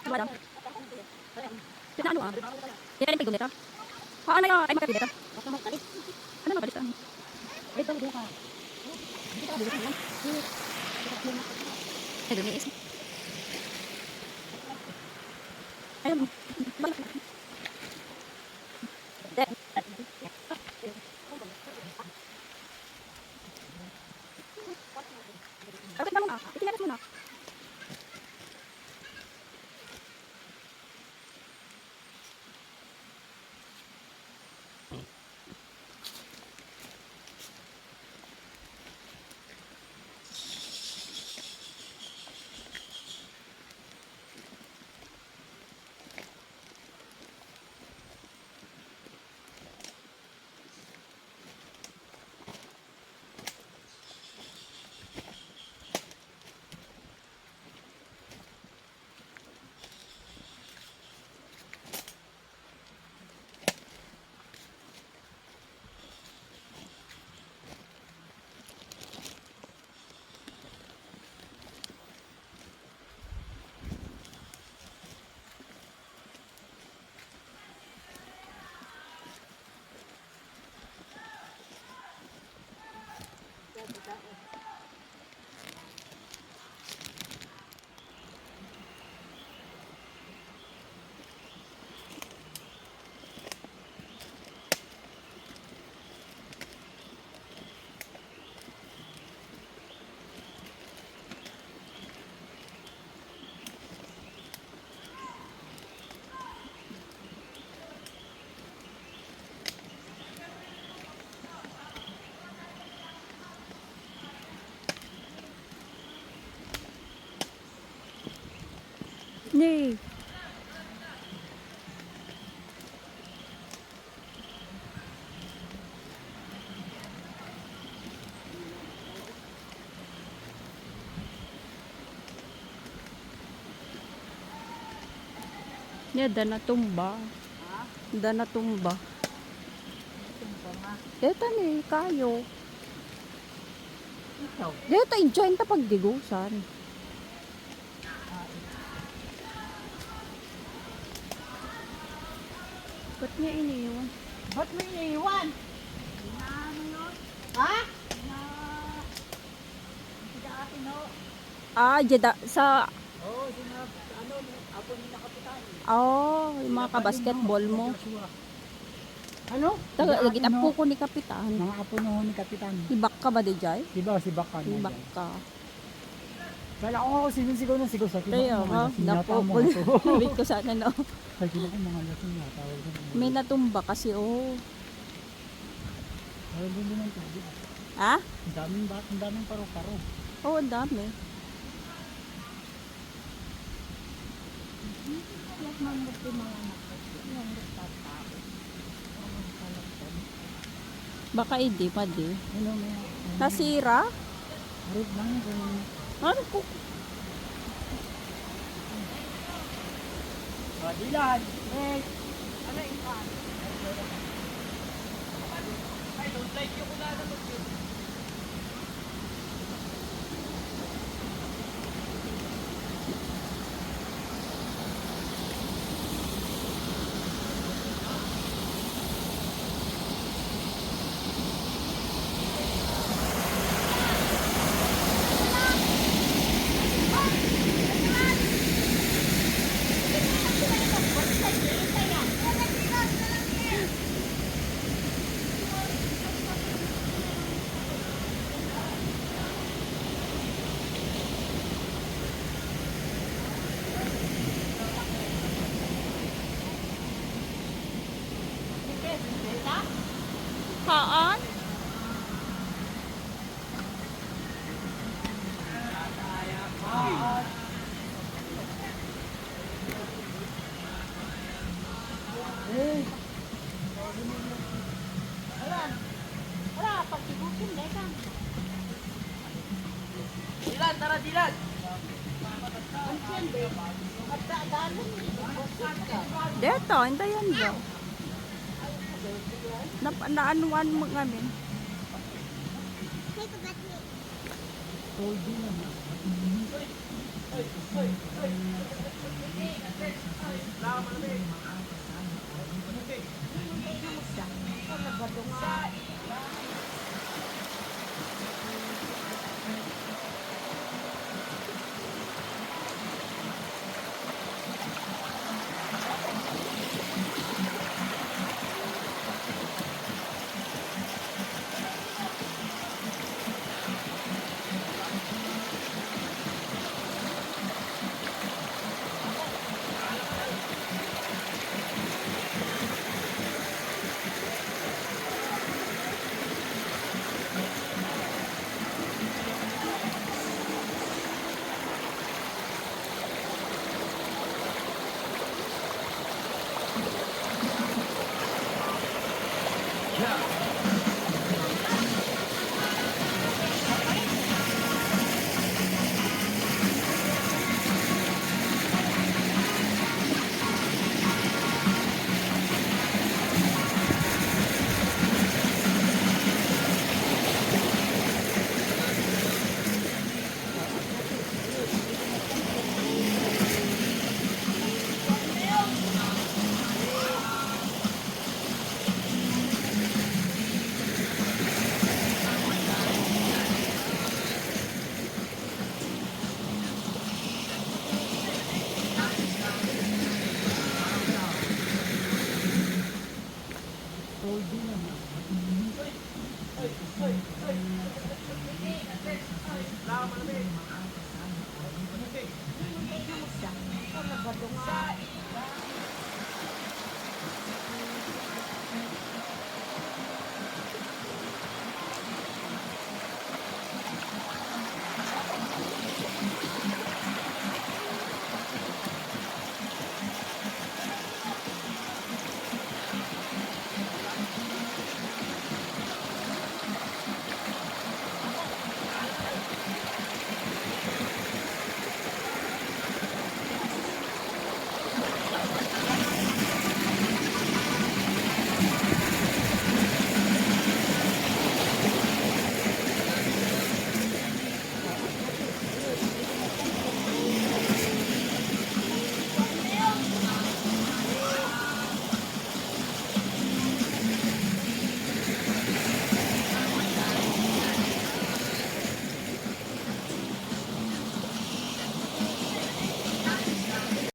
Wala. Kita ano ah? Kita rin pagdumita. Ano yun? Ay makapilita. Ano makalis ah? Ay dumis. Ayun. Kapit na muna. Itinapos muna. Yay! Ya, dana tumba. Dana tumba. Dito ni kayo. Dito i-join ta pagdigusan. Ba't niya iniwan? Ba't mo iniwan? Ha? Ah, jeda sa Oo, ako ni nakapitan. yung mga kabasketball mo. Ano? Taga lagi tapo ko ni kapitan. Mga apo no ni Kapitan. Ibak ka ba di jay? Diba si Bakan? Ibak ka. Kala ko sigaw na sigaw sa kiba. Kaya ha, napo ko. Wait ko sana no. Kaya kiba ko mga lasing na tawag ko. May natumba kasi Ay, bundi ng tubig. Ha? Ang daming paro-paro. Oo, ang dami. Baka hindi pa di. Ano may Nasira? harap lang kung Ano po? Dilan. Eh, ano yung I don't like yung kula na mag-yun. Haan? Wala, pag-ibukin na ka. Dilan, tara Dilan. Dito, hindi yan daw. Naanuan mo kami. Holding naman. Wala